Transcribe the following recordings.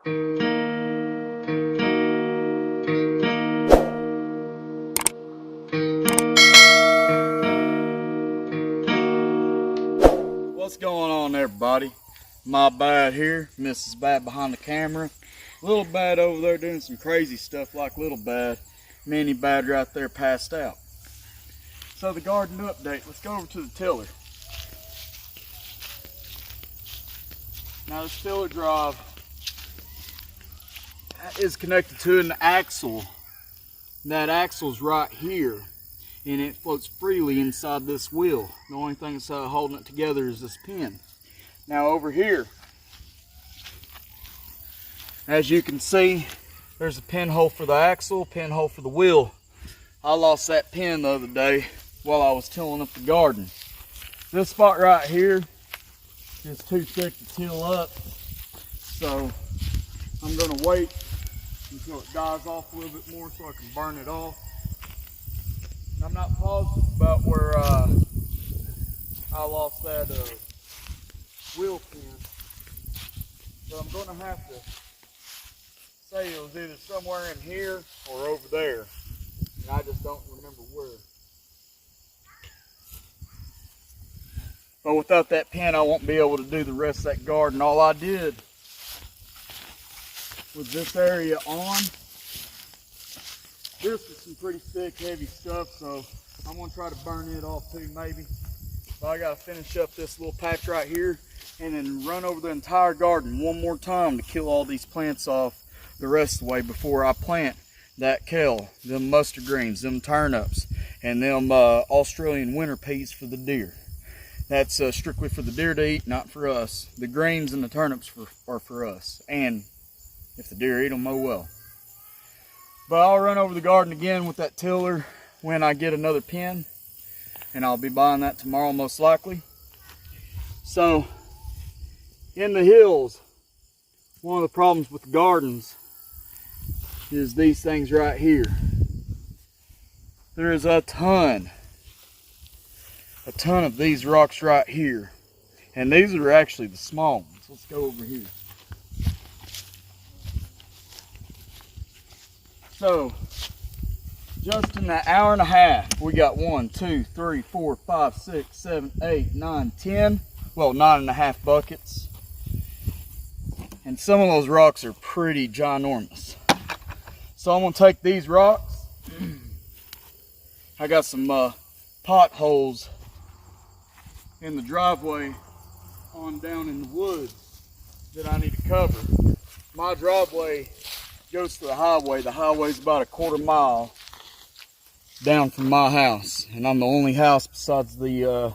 What's going on, everybody? My bad here, Mrs. Bad behind the camera. Little Bad over there doing some crazy stuff like Little Bad. Mini Bad right there passed out. So the garden update, let's go over to the tiller. Now this tiller drive is connected to an axle. That axle's right here, and it floats freely inside this wheel. The only thing that's holding it together is this pin. Now over here, as you can see, there's a pinhole for the axle, pinhole for the wheel. I lost that pin the other day while I was tilling up the garden. This spot right here is too thick to till up, so I'm gonna wait until it dies off a little bit more so I can burn it off. And I'm not positive about where I lost that wheel pin, but I'm gonna have to say it was either somewhere in here or over there, and I just don't remember where. But without that pin, I won't be able to do the rest of that garden. All I did was this area on. This is some pretty thick, heavy stuff, so I'm gonna try to burn it off too, maybe. But I gotta finish up this little patch right here and then run over the entire garden one more time to kill all these plants off the rest of the way before I plant that kale, them mustard greens, them turnips, and them Australian winter peas for the deer. That's strictly for the deer to eat, not for us. The greens and the turnips are for us, and if the deer eat them, oh well. But I'll run over the garden again with that tiller when I get another pin, and I'll be buying that tomorrow most likely. So, in the hills, one of the problems with the gardens is these things right here. There is a ton of these rocks right here, and these are actually the small ones. Let's go over here. So, just in an hour and a half, we got 1, 2, 3, 4, 5, 6, 7, 8, 9, 10, well, 9.5 buckets. And some of those rocks are pretty ginormous. So I'm gonna take these rocks. I got some potholes in the driveway on down in the woods that I need to cover. My driveway goes to the highway. The highway's about a quarter mile down from my house, and I'm the only house besides the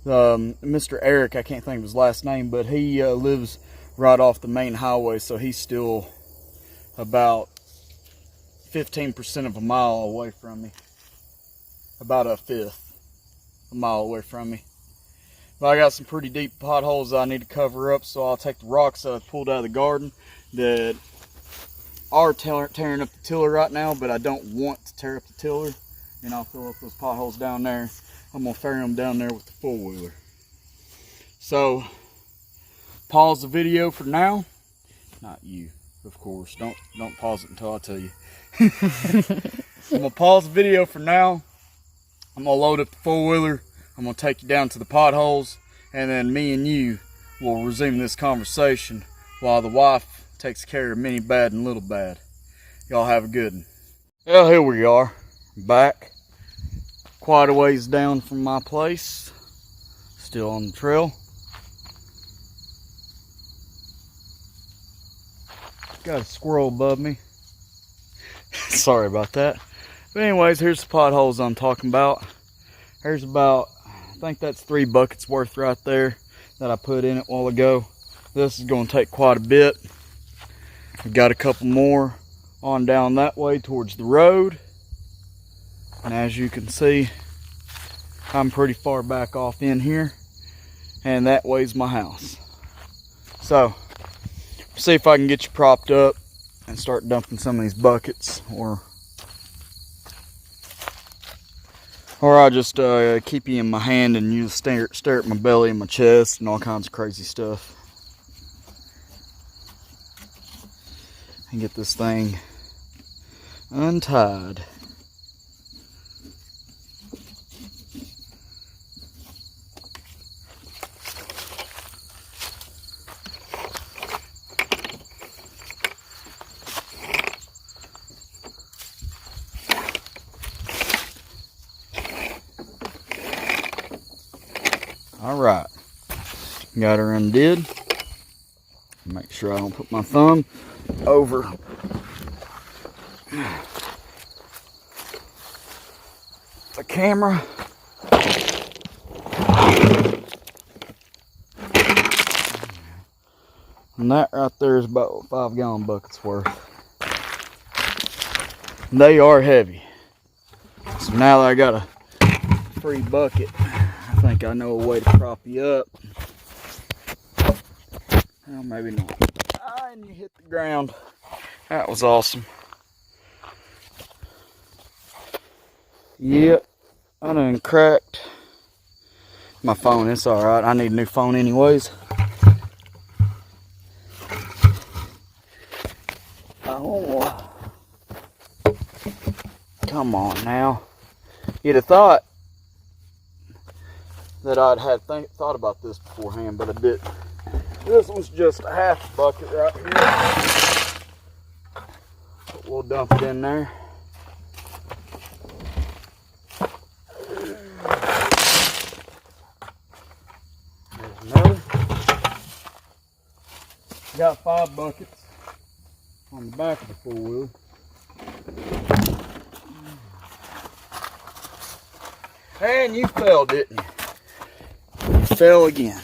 Mr. Eric, I can't think of his last name, but he lives right off the main highway, so he's still about 15% of a mile away from me, about a fifth a mile away from me. But I got some pretty deep potholes that I need to cover up, so I'll take the rocks that I pulled out of the garden that are tearing up the tiller right now, but I don't want to tear up the tiller, and I'll fill up those potholes down there. I'm gonna ferry them down there with the four-wheeler. So pause the video for now. Not you, of course. Don't pause it until I tell you. I'm gonna pause the video for now. I'm gonna load up the four-wheeler. I'm gonna take you down to the potholes, and then me and you will resume this conversation while the wife takes care of Mini Bad and Little Bad. Y'all have a good one. Well, here we are, back. Quite a ways down from my place. Still on the trail. Got a squirrel above me. Sorry about that. But anyways, here's the potholes I'm talking about. There's about, I think that's 3 buckets worth right there that I put in it a while ago. This is going to take quite a bit. I've got a couple more on down that way towards the road. And as you can see, I'm pretty far back off in here. And that way's my house. So, see if I can get you propped up and start dumping some of these buckets, or I'll just keep you in my hand and you stare at my belly and my chest and all kinds of crazy stuff. and get this thing untied. All right, got her undid. Make sure I don't put my thumb over the camera. And that right there is about 5 gallon buckets worth. They are heavy. So now that I got a free bucket, I think I know a way to prop you up. Well, maybe not. Ah, and you hit the ground. That was awesome. Yep, I done cracked my phone. It's alright. I need a new phone anyways. Oh, come on now. You'd have thought that I'd had thought about this beforehand, but I didn't. This one's just a half bucket right here. But we'll dump it in there. There's another. Got 5 buckets on the back of the 4-wheel. And you fell, didn't you? You fell again.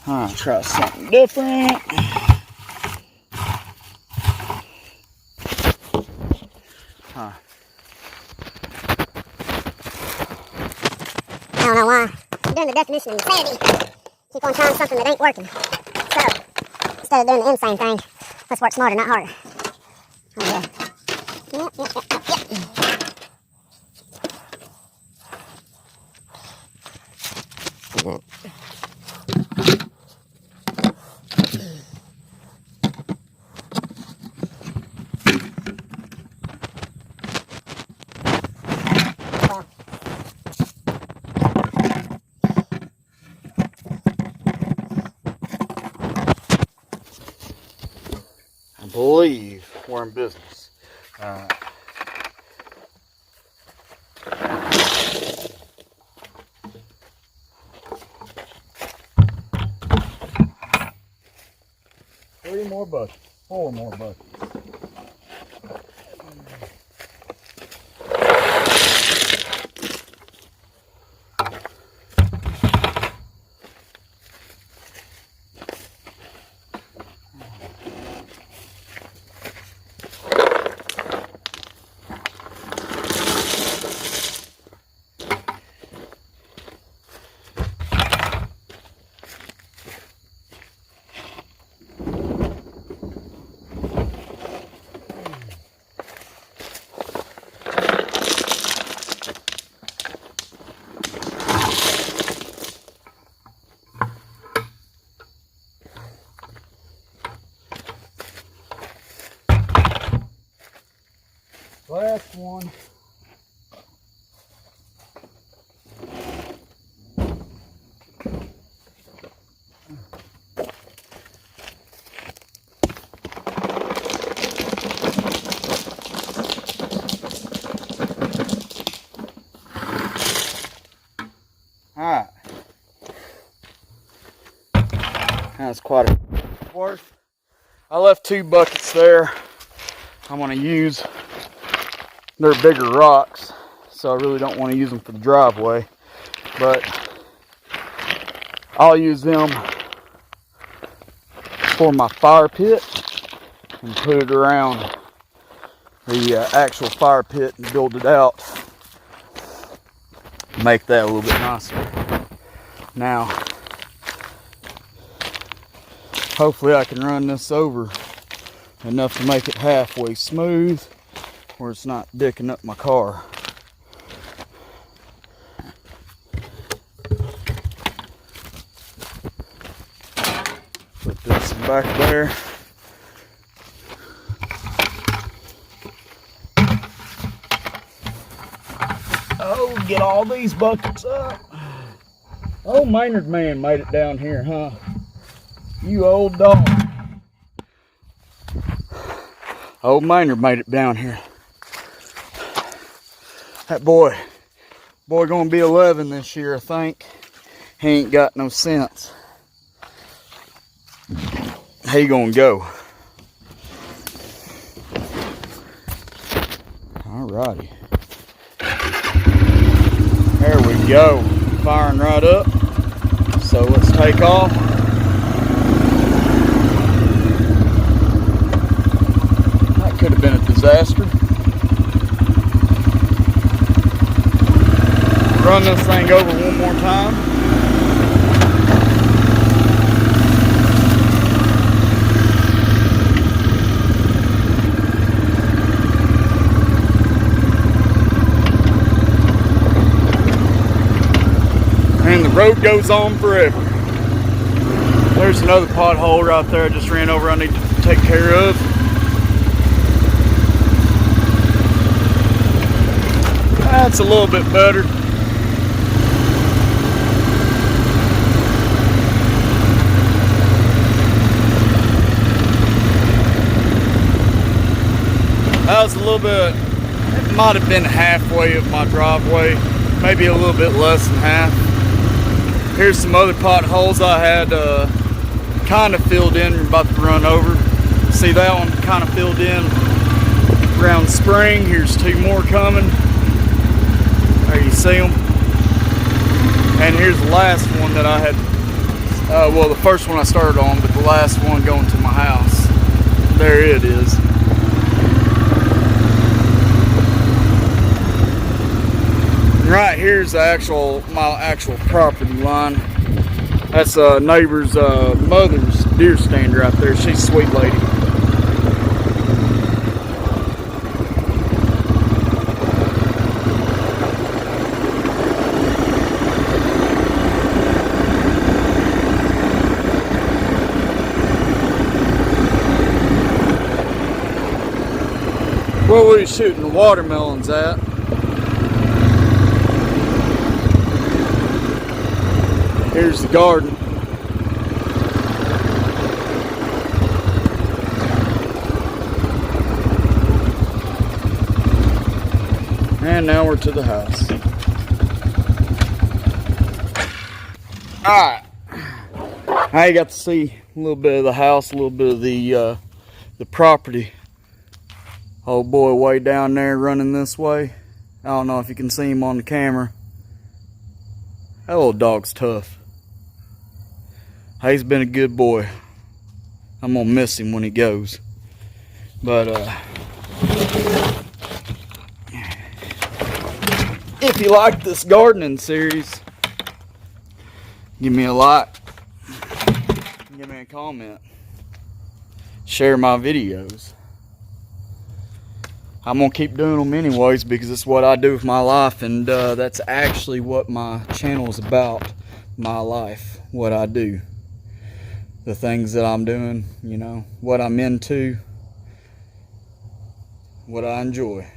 I'll try something different. Huh. I don't know why. I'm doing the definition of insanity. Keep on trying something that ain't working. So, instead of doing the insane thing, let's work smarter, not harder. Oh, yeah. Yep. I believe we're in business. Three more buckets, 4 more buckets. Last one. Alright. That's quite a worth. I left 2 buckets there. I'm going to use. They're bigger rocks, so I really don't want to use them for the driveway, but I'll use them for my fire pit and put it around the actual fire pit and build it out, make that a little bit nicer. Now, hopefully I can run this over enough to make it halfway smooth where it's not dicking up my car. Put this back there. get all these buckets up. Oh, Maynard man made it down here, huh? You old dog. Old Maynard made it down here. That boy gonna be 11 this year, I think. He ain't got no sense. He gonna go. Alrighty. There we go. Firing right up. So let's take off. That could have been a disaster. Run this thing over one more time. And the road goes on forever. There's another pothole right there I just ran over I need to take care of. That's a little bit better. That was a little bit, it might have been halfway of my driveway, maybe a little bit less than half. Here's some other potholes I had kind of filled in, about to run over. See that one kind of filled in around spring. Here's two more coming. There you see them. And here's the last one that I had, well, the first one I started on, but the last one going to my house. There it is. Right here's the my actual property line. That's a neighbor's mother's deer stand right there. She's a sweet lady. Where were you shooting the watermelons at? Here's the garden. And now we're to the house. Alright. I got to see a little bit of the house, a little bit of the property. Old boy way down there running this way. I don't know if you can see him on the camera. That little dog's tough. He's been a good boy. I'm gonna miss him when he goes. But if you like this gardening series, give me a like, give me a comment, share my videos. I'm gonna keep doing them anyways because it's what I do with my life, and that's actually what my channel is about. My life, what I do, the things that I'm doing, you know, what I'm into, what I enjoy.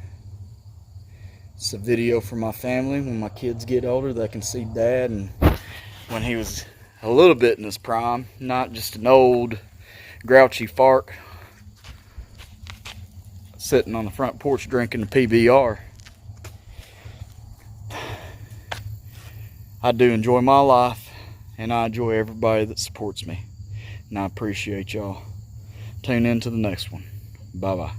It's a video for my family. When my kids get older, they can see Dad, and when he was a little bit in his prime, not just an old grouchy fart sitting on the front porch drinking the PBR. I do enjoy my life, and I enjoy everybody that supports me, and I appreciate y'all. Tune in to the next one. Bye bye.